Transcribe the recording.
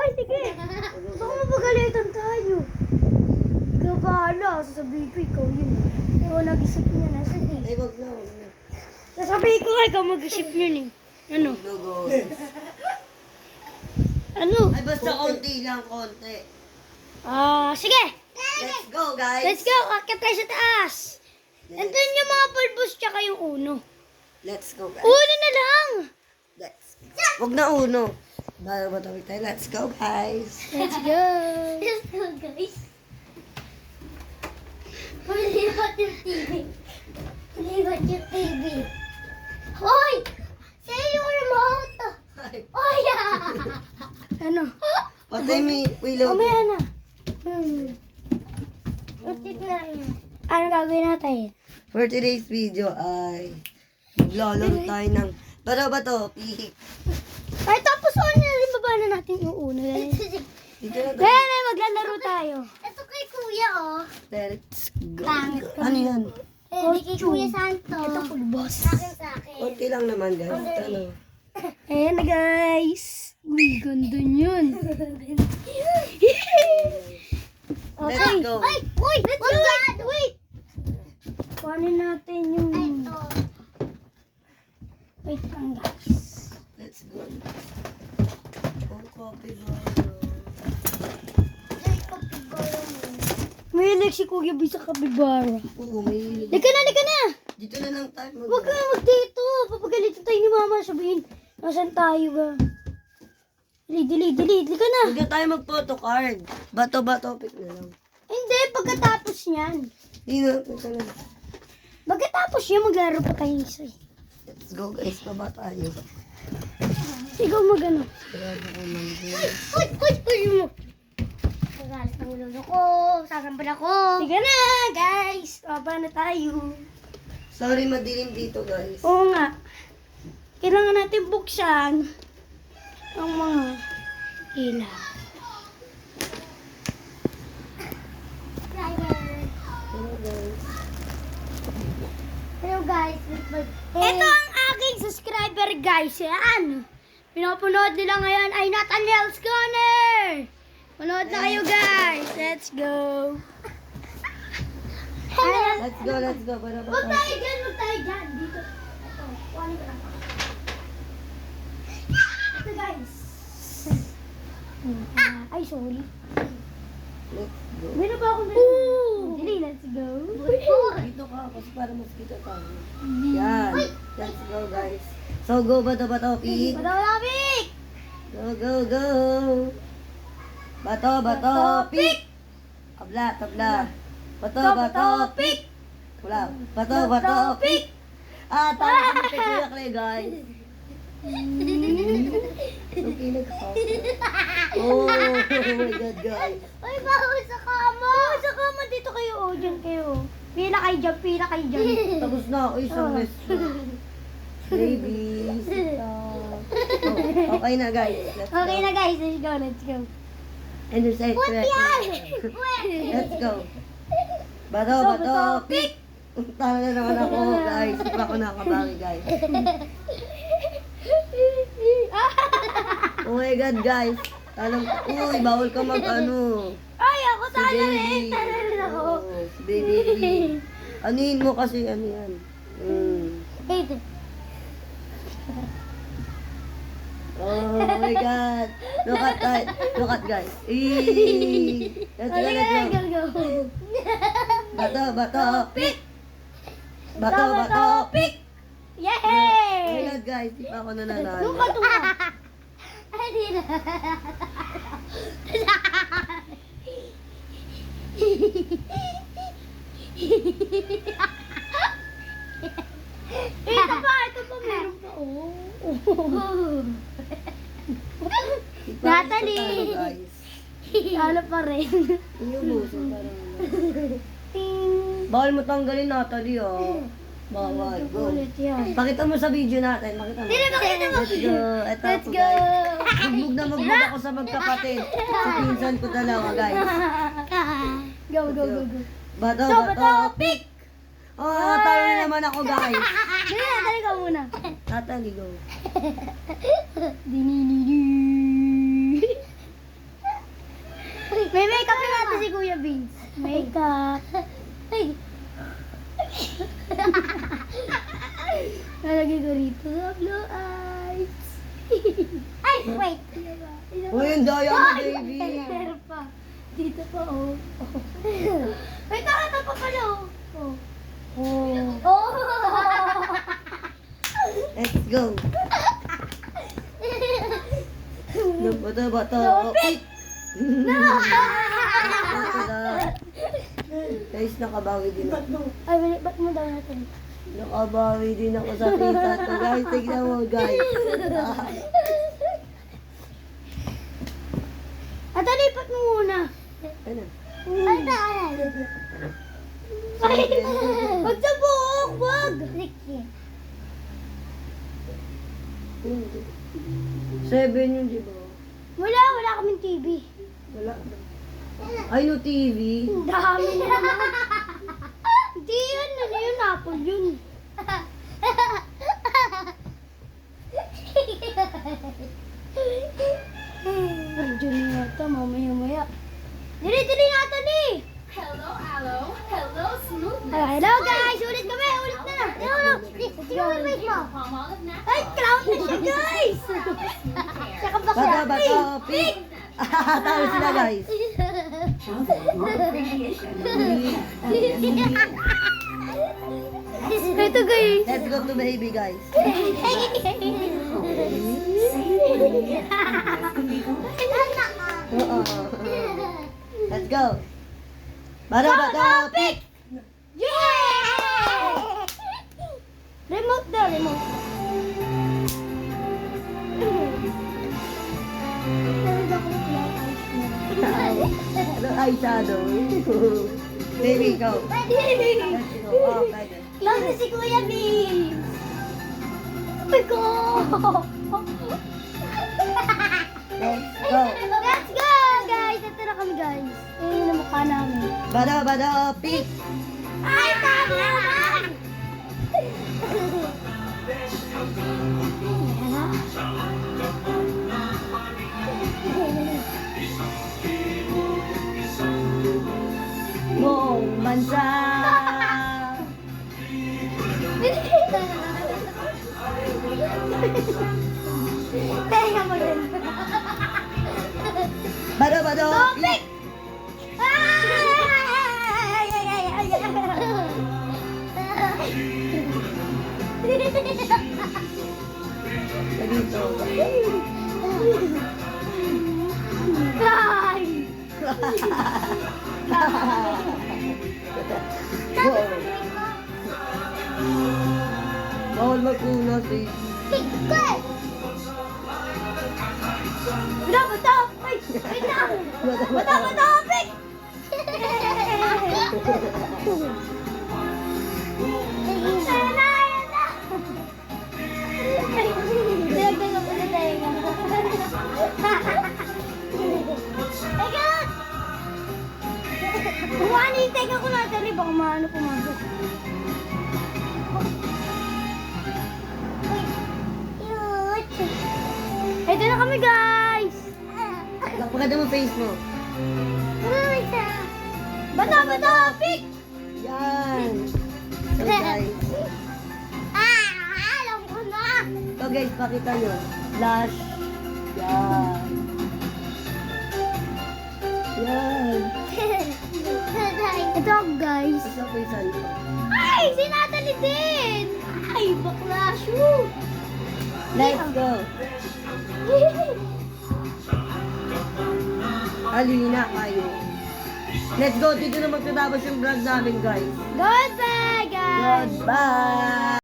Ay, sige. Baka mapagalitan tayo. Ikaw bahala. Sasabihin ko, ikaw yun. Ikaw nag-isip niya na. Sige. Ay, wag na, wag na. Sasabihin ko, ikaw mag-isip yun eh. Ano? Logo. Ano? Ay, basta konti lang, konti. Sige. Let's go, guys. Let's go. Akit tayo sa taas. Andun yung mga pulbos tsaka yung uno. Let's go, guys. Uno na lang. Let's go. Wag na uno. Bago ba tayo? Let's go, guys. Let's go. Let's go, guys. Pulibat yung TV. Pulibat yung TV. Hoy! Sa'yo yung remote. Ay, Hoy! Ano? patay may willow. Mamaya na. Utit na yun. Ano gagawin natin? For today's video ay maglalaro tayo ng bato-bato, pihik. Ay, tapos ano na rin baba na natin yung uno. Guys. Dito na tayo. Kaya na maglalaro tayo. Ito kay Kuya, oh. Let's go. Pangit ka. Ano yan? Hindi kay Kuya Santo. Ito pulbos. Sa akin. Konti lang naman, guys. Ito na. Ayan na guys. Uy, ganda yun. Let's go. Ay! Uy! Wait! Kuhanin natin yung... Ay, ito. Wait lang guys. Let's go. Oh, copy bro. Ay, kapigolo mo. Mahilig si Kuya B sa kapibara. Oo, may... Lika na! Dito na lang tayo mag... Huwag ka mag-dito. Papagalitan tayo ni Mama. Sabihin, nasan tayo ba? Delete. Lika na. Huwag na tayo mag-photo card. Bato-bato, pick na lang. Hindi, pagkatapos yan. Hindi na, ito na. Pagkatapos yan, maglaro pa tayo isa. Let's go, guys. Baba tayo. Ikaw magano. Grabe ko man. Uy mo. Nagalit ang ulo ko. Sasampan ako. Sige na, guys. Baba na tayo. Sorry, madilim dito, guys. Oo nga. Kailangan natin buksan ang mga ilaw. Hello guys. Ito ang aking subscriber, guys. Yan. Pinapanood nila ngayon ay Nathaniel's Corner. Panood na kayo, guys. Let's go. Let's go, let's go. Para Huwag ba tayo dyan, Dito. Ito, kuhanin ko lang. Ito, guys. Ay, sorry. Let's go. Meron ba akong Dili, let's go. Dito ka, kasi para mas kita tayo. Yan. Let's go, guys. So, go, bato-bato, pick. Padawalabik! Go. Bato-bato, pick. Tabla. Bato-bato, pick. Wala. Bato-bato, pick. Tama kami kay Kuya Clay, guys. Okay, oh my God, guys. Ay, baho sa kama! Baho sa kama, dito kayo, dyan kayo. Pila kayo dyan. Tapos na ako, isang rest na. Baby, stop. Oh, okay na, guys. Let's go. Okay na, guys, let's go. And you say, let's go. Bato, pick. Tama na naman ako, guys. Di pa ako nakabagi, guys. Oh my God, guys. Uy, bawal ka mag-ano. Ay, ako Si talo baby. rin. Talo rin ako. Oo, si baby. Anuhin mo kasi, ano yan. Wait. Oh my God. Look at guys. Let's go. Bato, pick. Bato, pick. Oh my Yay! God, guys. Di pa ako nananalo. Tuka. Ay, di na. Ito pa, meron pa. Di pa ako Natalie. natalo, guys. Talo pa rin. Yung buso, parang Ting. bawal mo tanggalin, Natalie, oh. Bawal. Go. Ulit yan. Pakita mo sa video natin. Pakita mo. Pakita mo. Let's go. Ito Let's po, go. guys. Magbug ako sa magkapatid. Sa pinsan ko dalawa, guys. Go. Bato, So, bato, bato, pick! Oh, talo na naman ako, guys. Dali ka muna. Natalie, go. Dininidu. Vince? Makeup. Ay, Nalagay ko rito sa blue eyes. ay, wait. Uy, ang daya mo, baby. Meron pa. Dito pa, oh. Wait, nakata pa pala, oh. Oh. Oh. Let's go. Bato. Pick. Guys, nakabawi din ako. Ay, wait, ba't mo daw natin? Nakabawi din ako sa kita to, guys. Tignan mo, guys. At lipat mo muna. Ano? Ay, taaral. Wag sa buhok, wag. Ricky. 7 yun, di ba? Wala kaming TV. Wala. Ay, no TV. Ang dami na naman. Hindi yun, ano yun, Apple yun. Nandiyan na yata, mamaya-maya. Dili natin eh! Hello, smooth. Hello guys! Ulit kami! Ulit na! Ano? Tingnan mo yung face mo. Palm olive natural. Ay, clown na siya guys! Saka bakla. Bato, pick. Talo sila, guys. Ito guys! Let's go to baby, guys. Oo. Let's go. Bato, pick. Yeah! Remote daw, remote. Ano eyeshadow? Baby, go. Let's go. Oh, pwede. Clown na si Kuya Vince! Oh my God! Let's go. Let's go, guys! Ito na kami, guys. Ayun ang mukha namin. Bato, pick. Ay, tama naman! Buong bansa. Tenga mo rin. Bato, Topic! pick. Dito. Ay! Bawal magpunas eh. Bato! Ay! Wait lang! Bato! Topic! Ayan na! Dinagdagan ko sa tenga. Teka! Buwan yung tenga ko na tali. Baka maano pumasok. Cute. Ito na kami, guys! Pagkada mo face mo. Uy, sa... Bato! Pick! Yan. So guys. Alam ko na. So guys, pakita nyo. Flash. Yan. Yan. Ito ako, guys. Isa po yung salpa. Ay! Si Natalie din! Ay, bakla! Shoot! Let's go. Halina kayo. Let's go. Dito na magtatapos yung vlog namin, guys. Goodbye, guys! Goodbye!